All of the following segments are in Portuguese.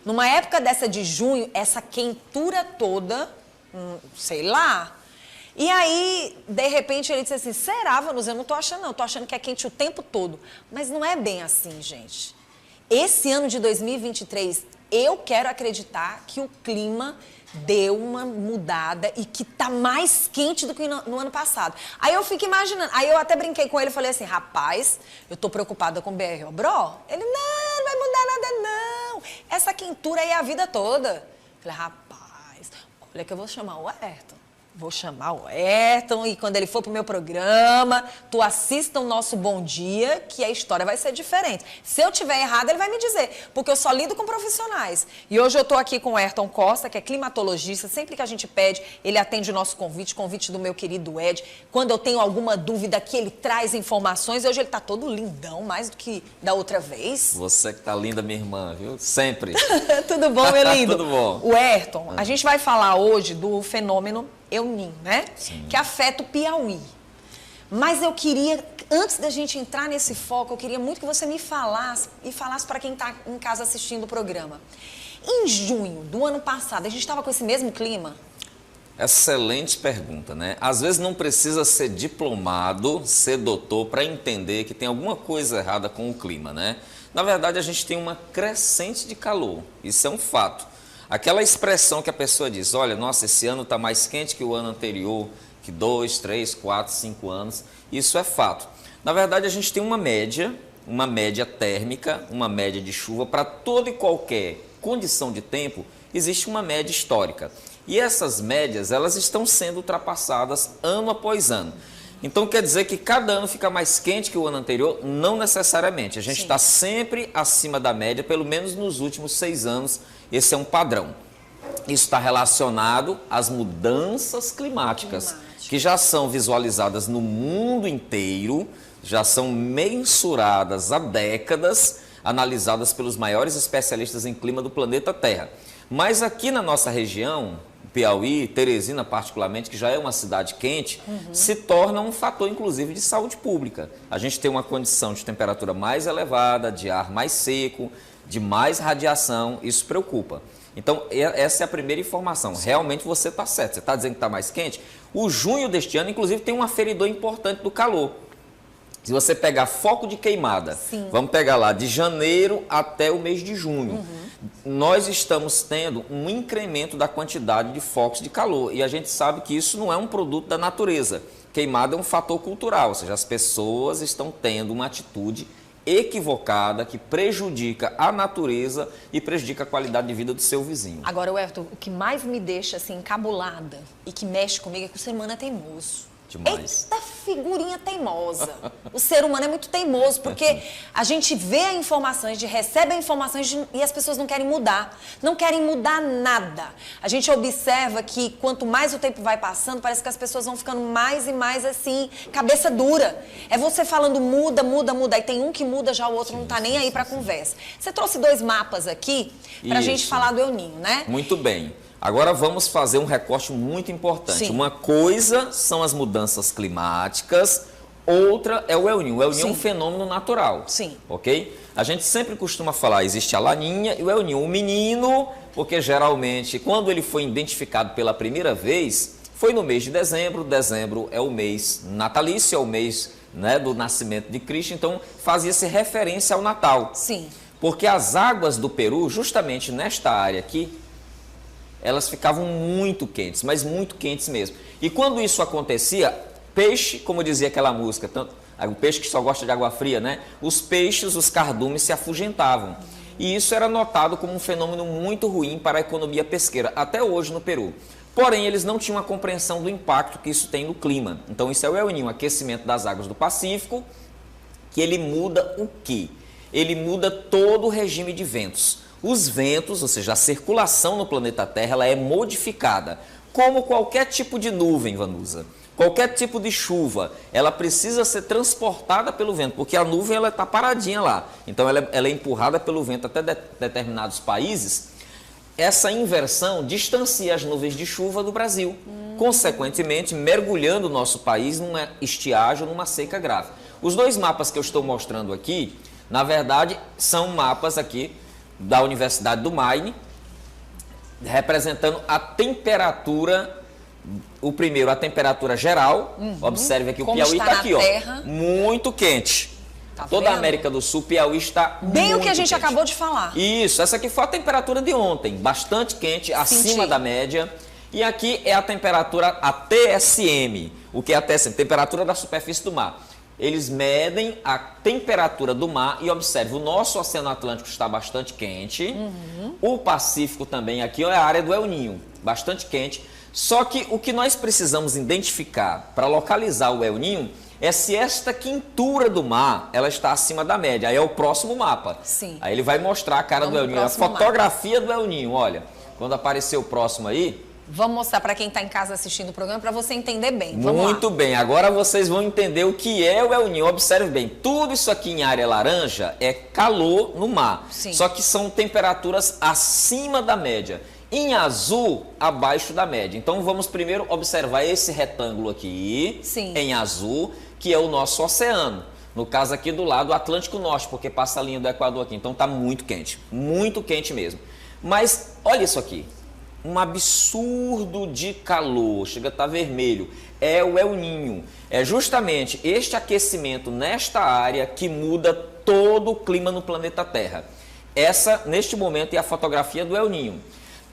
Numa época dessa de junho, essa quentura toda, sei lá. E aí, de repente, ele disse assim, será, Vanusa? Eu não tô achando, não. Tô achando que é quente o tempo todo. Mas não é bem assim, gente. Esse ano de 2023, eu quero acreditar que o clima deu uma mudada e que tá mais quente do que no ano passado. Aí eu fico imaginando, aí eu até brinquei com ele e falei assim, rapaz, eu tô preocupada com o BR Obró. Ele, não vai mudar nada não. Essa quentura aí é a vida toda. Eu falei, rapaz, olha que eu vou chamar o Ayrton. Vou chamar o Ayrton e quando ele for pro meu programa, tu assista o nosso Bom Dia, que a história vai ser diferente. Se eu tiver errado, ele vai me dizer, porque eu só lido com profissionais. E hoje eu tô aqui com o Ayrton Costa, que é climatologista. Sempre que a gente pede, ele atende o nosso convite do meu querido Ed. Quando eu tenho alguma dúvida aqui, ele traz informações. Hoje ele tá todo lindão, mais do que da outra vez. Você que tá linda, minha irmã, viu? Sempre. Tudo bom, meu lindo? Tudo bom. O Ayrton, a gente vai falar hoje do fenômeno El Niño, né? Sim. Que afeta o Piauí. Mas eu queria, antes da gente entrar nesse foco, eu queria muito que você me falasse e falasse para quem está em casa assistindo o programa. Em junho do ano passado, a gente estava com esse mesmo clima? Excelente pergunta, né? Às vezes não precisa ser diplomado, ser doutor, para entender que tem alguma coisa errada com o clima, né? Na verdade, a gente tem uma crescente de calor. Isso é um fato. Aquela expressão que a pessoa diz, olha, nossa, esse ano está mais quente que o ano anterior, que 2, 3, 4, 5 anos, isso é fato. Na verdade, a gente tem uma média térmica, uma média de chuva, para toda e qualquer condição de tempo, existe uma média histórica. E essas médias, elas estão sendo ultrapassadas ano após ano. Então, quer dizer que cada ano fica mais quente que o ano anterior? Não necessariamente. A gente está sempre acima da média, pelo menos nos últimos 6 anos. Esse é um padrão. Isso está relacionado às mudanças climáticas, que já são visualizadas no mundo inteiro, já são mensuradas há décadas, analisadas pelos maiores especialistas em clima do planeta Terra. Mas aqui na nossa região, Piauí, Teresina particularmente, que já é uma cidade quente, se torna um fator, inclusive, de saúde pública. A gente tem uma condição de temperatura mais elevada, de ar mais seco, de mais radiação, isso preocupa. Então, essa é a primeira informação. Realmente você está certo, você está dizendo que está mais quente. O junho deste ano, inclusive, tem um aferidor importante do calor. Se você pegar foco de queimada, vamos pegar lá de janeiro até o mês de junho, nós estamos tendo um incremento da quantidade de focos de calor. E a gente sabe que isso não é um produto da natureza. Queimada é um fator cultural, ou seja, as pessoas estão tendo uma atitude equivocada que prejudica a natureza e prejudica a qualidade de vida do seu vizinho. Agora, Ayrton, o que mais me deixa assim encabulada e que mexe comigo é que o ser humano é teimoso. Demais. Eita figurinha teimosa. O ser humano é muito teimoso, porque a gente vê a informação, a gente recebe a informação e as pessoas não querem mudar. Não querem mudar nada. A gente observa que quanto mais o tempo vai passando, parece que as pessoas vão ficando mais e mais assim, cabeça dura. É você falando muda, muda, muda. Aí tem um que muda, já o outro não tá nem aí pra conversa. Você trouxe 2 mapas aqui pra gente falar do El Niño, né? Muito bem. Agora vamos fazer um recorte muito importante. Uma coisa são as mudanças climáticas, outra é o El Niño. O El Niño é um fenômeno natural. Ok? A gente sempre costuma falar, existe a Laninha e o El Niño. O menino, porque geralmente quando ele foi identificado pela primeira vez, foi no mês de dezembro. Dezembro é o mês natalício, é o mês, né, do nascimento de Cristo, então fazia-se referência ao Natal. Porque as águas do Peru, justamente nesta área aqui, elas ficavam muito quentes, mas muito quentes mesmo. E quando isso acontecia, peixe, como dizia aquela música, o peixe que só gosta de água fria, né? Os peixes, os cardumes se afugentavam. E isso era notado como um fenômeno muito ruim para a economia pesqueira, até hoje no Peru. Porém, eles não tinham a compreensão do impacto que isso tem no clima. Então, isso é o El Niño, o aquecimento das águas do Pacífico, que ele muda o quê? Ele muda todo o regime de ventos. Os ventos, ou seja, a circulação no planeta Terra, ela é modificada. Como qualquer tipo de nuvem, Vanusa, qualquer tipo de chuva, ela precisa ser transportada pelo vento, porque a nuvem está paradinha lá. Então, ela é empurrada pelo vento até determinados países. Essa inversão distancia as nuvens de chuva do Brasil, consequentemente, mergulhando o nosso país numa estiagem, numa seca grave. Os 2 mapas que eu estou mostrando aqui, na verdade, são mapas aqui da Universidade do Maine, representando a temperatura. O primeiro, a temperatura geral. Observe aqui, o Como Piauí está está na aqui, ó, terra. muito quente. Tá Toda a vendo? América do Sul, Piauí está Bem muito o que a gente quente. acabou de falar. Isso, essa aqui foi a temperatura de ontem, bastante quente, acima da média. E aqui é a temperatura, a TSM. O que é a TSM? Temperatura da superfície do mar. Eles medem a temperatura do mar e observe, o nosso Oceano Atlântico está bastante quente. O Pacífico também, aqui é a área do El Niño, bastante quente. Só que o que nós precisamos identificar para localizar o El Niño é se esta quentura do mar ela está acima da média. Aí é o próximo mapa. Sim. Aí ele vai mostrar a cara do El Niño, a fotografia do El Niño. Olha, quando aparecer o próximo aí... Vamos mostrar para quem está em casa assistindo o programa para você entender bem. Vamos Muito lá. bem, agora vocês vão entender o que é o El Niño. Observe bem, tudo isso aqui em área laranja é calor no mar. Sim. Só que são temperaturas acima da média. Em azul, abaixo da média. Então vamos primeiro observar esse retângulo aqui, Sim. em azul, que é o nosso oceano. No caso aqui do lado, Atlântico Norte, porque passa a linha do Equador aqui. Então está muito quente mesmo. Mas olha isso aqui. Um absurdo de calor, chega a estar vermelho, é o El Niño. É justamente este aquecimento nesta área que muda todo o clima no planeta Terra. Essa, neste momento, é a fotografia do El Niño.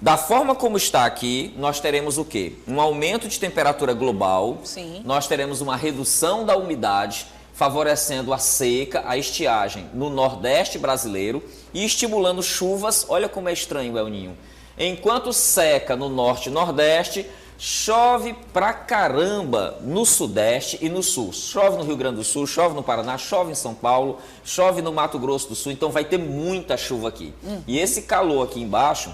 Da forma como está aqui, nós teremos o quê? Um aumento de temperatura global, Sim. Nós teremos uma redução da umidade, favorecendo a seca, a estiagem no Nordeste brasileiro e estimulando chuvas. Olha como é estranho o El Niño. Enquanto seca no Norte e Nordeste, chove pra caramba no Sudeste e no Sul. Chove no Rio Grande do Sul, chove no Paraná, chove em São Paulo, chove no Mato Grosso do Sul. Então vai ter muita chuva aqui. E esse calor aqui embaixo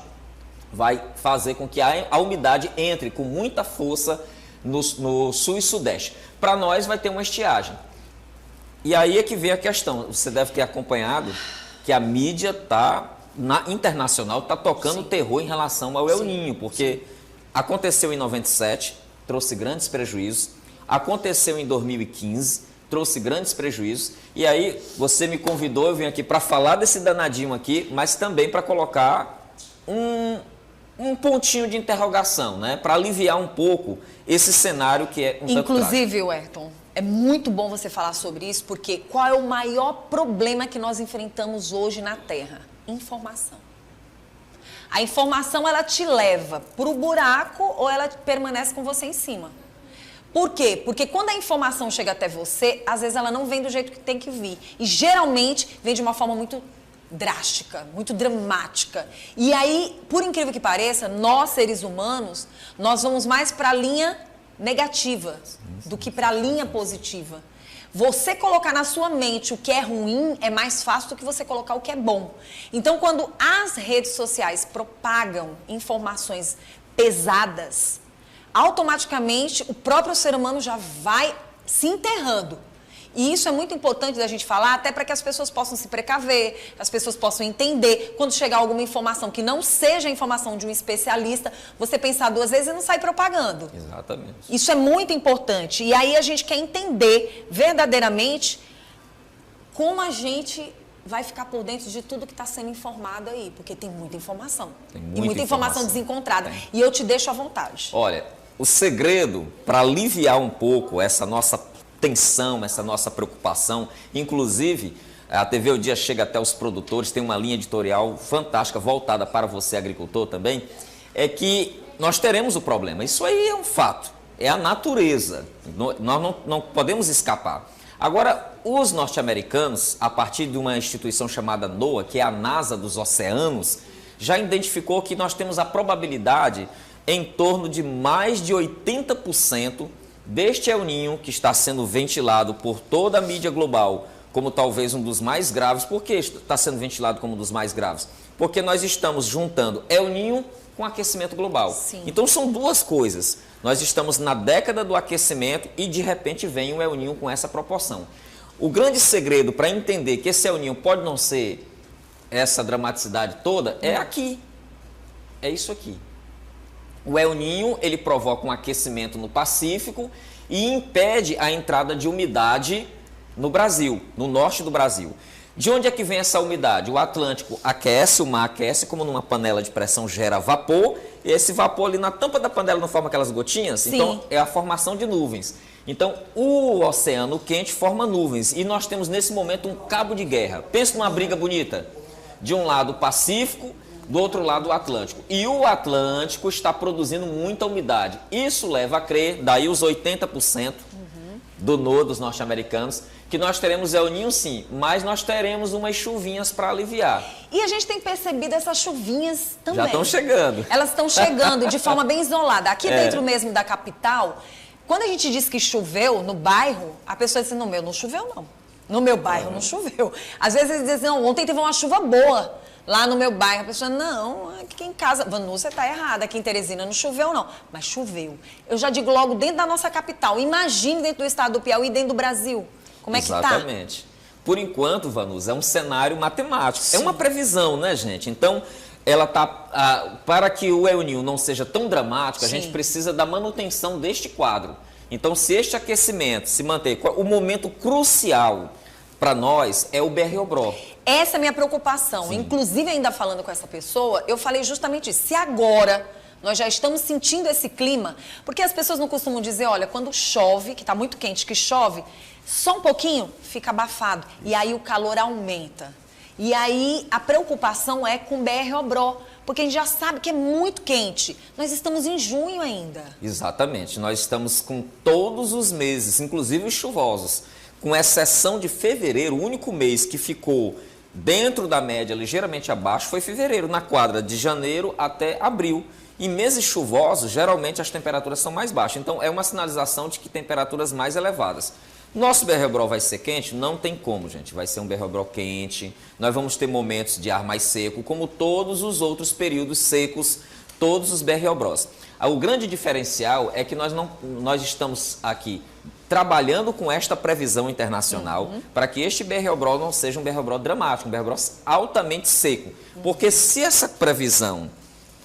vai fazer com que a umidade entre com muita força no Sul e Sudeste. Para nós vai ter uma estiagem. E aí é que vem a questão. Você deve ter acompanhado que a mídia internacional está tocando terror em relação ao El Niño, porque aconteceu em 97, trouxe grandes prejuízos, aconteceu em 2015, trouxe grandes prejuízos, e aí você me convidou, eu vim aqui para falar desse danadinho aqui, mas também para colocar um pontinho de interrogação, né, para aliviar um pouco esse cenário que é um tanto Inclusive, Ayrton, é muito bom você falar sobre isso, porque qual é o maior problema que nós enfrentamos hoje na Terra? Informação. A informação, ela te leva para o buraco ou ela permanece com você em cima. Por quê? Porque quando a informação chega até você, às vezes ela não vem do jeito que tem que vir. E geralmente vem de uma forma muito drástica, muito dramática. E aí, por incrível que pareça, nós seres humanos, nós vamos mais para a linha negativa do que para a linha positiva. Você colocar na sua mente o que é ruim é mais fácil do que você colocar o que é bom. Então, quando as redes sociais propagam informações pesadas, automaticamente o próprio ser humano já vai se enterrando. E isso é muito importante da gente falar, até para que as pessoas possam se precaver, as pessoas possam entender. Quando chegar alguma informação que não seja a informação de um especialista, você pensar duas vezes e não sair propagando. Exatamente. Isso é muito importante. E aí a gente quer entender verdadeiramente como a gente vai ficar por dentro de tudo que está sendo informado aí, porque tem muita informação. Tem e muita informação desencontrada. Tem. E eu te deixo à vontade. Olha, o segredo para aliviar um pouco essa nossa tensão, essa nossa preocupação, inclusive a TV O Dia chega até os produtores, tem uma linha editorial fantástica voltada para você, agricultor também, é que nós teremos o problema. Isso aí é um fato, é a natureza, nós não podemos escapar. Agora, os norte-americanos, a partir de uma instituição chamada NOAA, que é a NASA dos oceanos, já identificou que nós temos a probabilidade em torno de mais de 80% deste El Niño que está sendo ventilado por toda a mídia global como talvez um dos mais graves. Por que está sendo ventilado como um dos mais graves? Porque nós estamos juntando El Niño com aquecimento global. Sim. Então são duas coisas. Nós estamos na década do aquecimento e de repente vem o El Niño com essa proporção. O grande segredo para entender que esse El Niño pode não ser essa dramaticidade toda é aqui. É isso aqui. O El Niño, ele provoca um aquecimento no Pacífico e impede a entrada de umidade no Brasil, no norte do Brasil. De onde é que vem essa umidade? O Atlântico aquece, o mar aquece, como numa panela de pressão gera vapor, e esse vapor ali na tampa da panela não forma aquelas gotinhas? Sim. Então é a formação de nuvens. Então o oceano quente forma nuvens, e nós temos nesse momento um cabo de guerra. Pensa numa briga bonita. De um lado o Pacífico, do outro lado o Atlântico. E o Atlântico está produzindo muita umidade. Isso leva a crer, daí os 80% do NOAA dos norte-americanos, que nós teremos El Niño sim, mas nós teremos umas chuvinhas para aliviar. E a gente tem percebido essas chuvinhas também. Já estão chegando. Elas estão chegando de forma bem isolada. Aqui dentro mesmo da capital, quando a gente diz que choveu no bairro, a pessoa diz, no meu não choveu não. No meu bairro não choveu. Às vezes eles dizem, não, ontem teve uma chuva boa lá no meu bairro. A pessoa, não, aqui em casa, Vanu, você está errada, aqui em Teresina não choveu não. Mas choveu. Eu já digo logo dentro da nossa capital, imagine dentro do estado do Piauí e dentro do Brasil. Como é que tá? Exatamente. Por enquanto, Vanusa, é um cenário matemático. Sim. É uma previsão, né, gente? Então, ela tá para que o El Niño não seja tão dramático, a gente precisa da manutenção deste quadro. Então, se este aquecimento se manter, o momento crucial para nós é o BR-Obró. Essa é a minha preocupação. Sim. Inclusive, ainda falando com essa pessoa, eu falei justamente isso. Se agora nós já estamos sentindo esse clima, porque as pessoas não costumam dizer, olha, quando chove, que está muito quente, que chove, só um pouquinho fica abafado. E aí o calor aumenta. E aí a preocupação é com o BR-Obró, porque a gente já sabe que é muito quente. Nós estamos em junho ainda. Exatamente. Nós estamos com todos os meses, inclusive os chuvosos. Com exceção de fevereiro, o único mês que ficou dentro da média, ligeiramente abaixo, foi fevereiro, na quadra de janeiro até abril. Em meses chuvosos, geralmente as temperaturas são mais baixas. Então, é uma sinalização de que temperaturas mais elevadas. Nosso BR-Obró vai ser quente? Não tem como, gente. Vai ser um BR-Obró quente. Nós vamos ter momentos de ar mais seco, como todos os outros períodos secos, todos os BR-Obrós. O grande diferencial é que nós estamos aqui trabalhando com esta previsão internacional para que este BR-Obró não seja um BR-Obró dramático, um BR-Obró altamente seco. Porque se essa previsão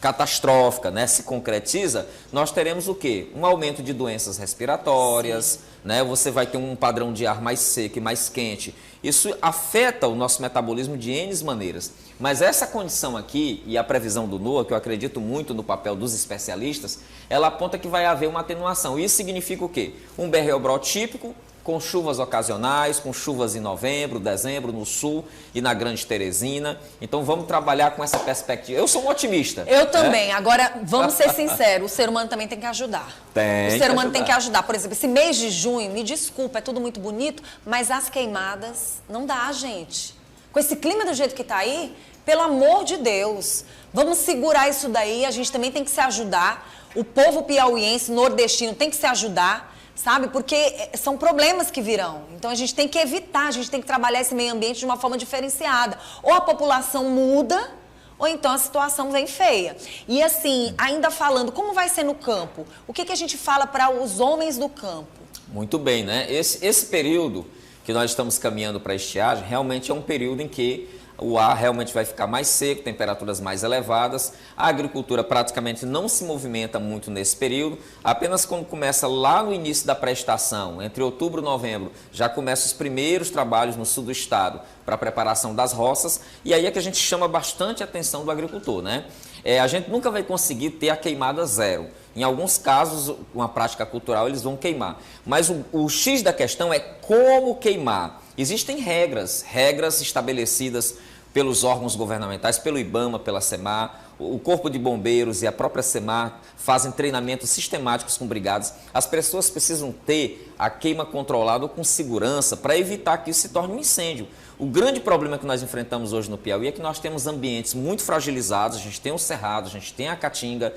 catastrófica, né, se concretiza, nós teremos o quê? Um aumento de doenças respiratórias, né? Você vai ter um padrão de ar mais seco e mais quente. Isso afeta o nosso metabolismo de N maneiras. Mas essa condição aqui, e a previsão do NOAA, que eu acredito muito no papel dos especialistas, ela aponta que vai haver uma atenuação. Isso significa o quê? Um BR-Obró típico, com chuvas ocasionais, com chuvas em novembro, dezembro, no sul e na Grande Teresina. Então vamos trabalhar com essa perspectiva. Eu sou um otimista. Eu também. Né? Agora, vamos ser sinceros, o ser humano também tem que ajudar. O ser humano tem que ajudar. Por exemplo, esse mês de junho, me desculpa, é tudo muito bonito, mas as queimadas não dá, gente. Com esse clima do jeito que está aí, pelo amor de Deus, vamos segurar isso daí, a gente também tem que se ajudar. O povo piauiense, nordestino, tem que se ajudar. Sabe? Porque são problemas que virão. Então, a gente tem que evitar, a gente tem que trabalhar esse meio ambiente de uma forma diferenciada. Ou a população muda, ou então a situação vem feia. E assim, ainda falando, como vai ser no campo? O que a gente fala para os homens do campo? Muito bem, né? Esse período que nós estamos caminhando para a estiagem, realmente é um período em que o ar realmente vai ficar mais seco, temperaturas mais elevadas. A agricultura praticamente não se movimenta muito nesse período. Apenas quando começa lá no início da pré-estação, entre outubro e novembro, já começam os primeiros trabalhos no sul do estado para a preparação das roças. E aí é que a gente chama bastante a atenção do agricultor, né? A gente nunca vai conseguir ter a queimada zero. Em alguns casos, uma prática cultural, eles vão queimar. Mas o X da questão é como queimar. Existem regras estabelecidas pelos órgãos governamentais, pelo IBAMA, pela SEMAR, o Corpo de Bombeiros e a própria SEMAR fazem treinamentos sistemáticos com brigadas. As pessoas precisam ter a queima controlada com segurança para evitar que isso se torne um incêndio. O grande problema que nós enfrentamos hoje no Piauí é que nós temos ambientes muito fragilizados, a gente tem o cerrado, a gente tem a caatinga,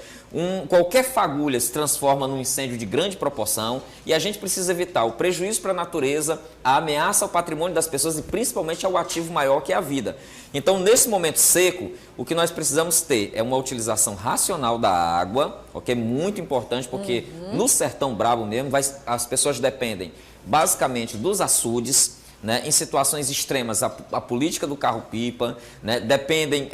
qualquer fagulha se transforma num incêndio de grande proporção e a gente precisa evitar o prejuízo para a natureza, a ameaça ao patrimônio das pessoas e principalmente ao ativo maior que é a vida. Então, nesse momento seco, o que nós precisamos ter é uma utilização racional da água, o que é muito importante porque no sertão brabo mesmo as pessoas dependem basicamente dos açudes, né? Em situações extremas, a política do carro-pipa, né? Dependem,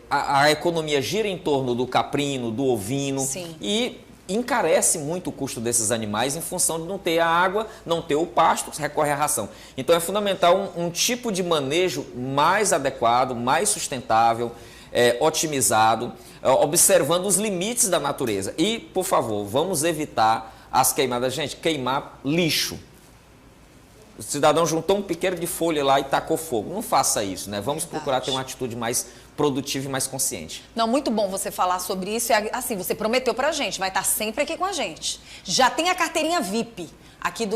a economia gira em torno do caprino, do ovino. Sim. E encarece muito o custo desses animais em função de não ter a água, não ter o pasto, recorre à ração. Então é fundamental um tipo de manejo mais adequado, mais sustentável, otimizado, observando os limites da natureza. E, por favor, vamos evitar as queimadas. Gente, queimar lixo. O cidadão juntou um piqueiro de folha lá e tacou fogo. Não faça isso, né? Vamos procurar ter uma atitude mais produtiva e mais consciente. Não, muito bom você falar sobre isso. Assim, você prometeu pra gente, vai estar sempre aqui com a gente. Já tem a carteirinha VIP. Aqui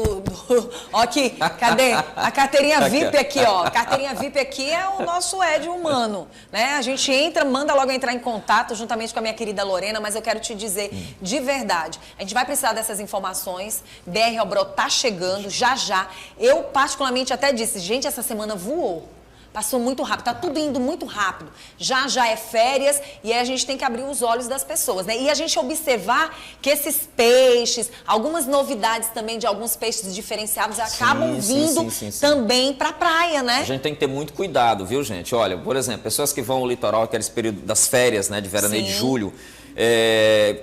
ó, aqui, cadê? A carteirinha VIP aqui, ó. A carteirinha VIP aqui é o nosso Ed humano, né? A gente entra, manda logo entrar em contato juntamente com a minha querida Lorena, mas eu quero te dizer de verdade, a gente vai precisar dessas informações. DR Obró tá chegando já já. Eu particularmente até disse, gente, essa semana voou. Passou muito rápido, tá tudo indo muito rápido. Já é férias e aí a gente tem que abrir os olhos das pessoas, né? E a gente observar que esses peixes, algumas novidades também de alguns peixes diferenciados acabam vindo também pra praia, né? A gente tem que ter muito cuidado, viu, gente? Olha, por exemplo, pessoas que vão ao litoral, aqueles períodos das férias, né, de veraneio de julho,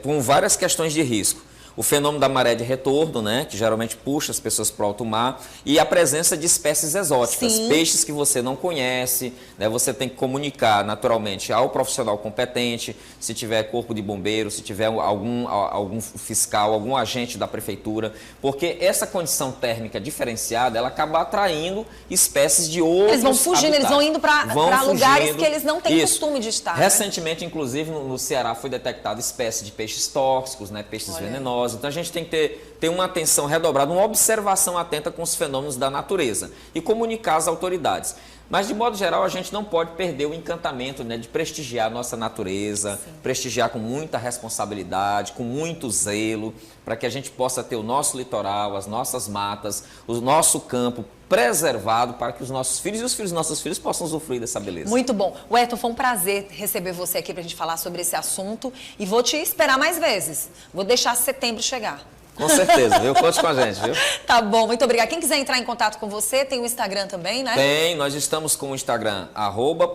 com várias questões de risco. O fenômeno da maré de retorno, né, que geralmente puxa as pessoas para o alto mar, e a presença de espécies exóticas, peixes que você não conhece, né, você tem que comunicar naturalmente ao profissional competente, se tiver corpo de bombeiro, se tiver algum fiscal, algum agente da prefeitura, porque essa condição térmica diferenciada, ela acaba atraindo espécies de outros Eles vão fugindo, eles vão indo para lugares que eles não têm costume de estar. Recentemente, inclusive, no Ceará foi detectada espécie de peixes tóxicos, né, peixes venenosos. Então a gente tem que ter uma atenção redobrada, uma observação atenta com os fenômenos da natureza e comunicar às autoridades. Mas, de modo geral, a gente não pode perder o encantamento, né, de prestigiar a nossa natureza, prestigiar com muita responsabilidade, com muito zelo, para que a gente possa ter o nosso litoral, as nossas matas, o nosso campo preservado para que os nossos filhos e os filhos dos nossos filhos possam usufruir dessa beleza. Muito bom. Wellington, foi um prazer receber você aqui para a gente falar sobre esse assunto e vou te esperar mais vezes. Vou deixar setembro chegar. Com certeza, viu? Conte com a gente, viu? Tá bom, muito obrigada. Quem quiser entrar em contato com você, tem o Instagram também, né? Tem, nós estamos com o Instagram,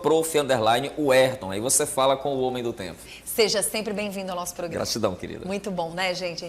@prof_Werton. Aí você fala com o Homem do Tempo. Seja sempre bem-vindo ao nosso programa. Gratidão, querida. Muito bom, né, gente?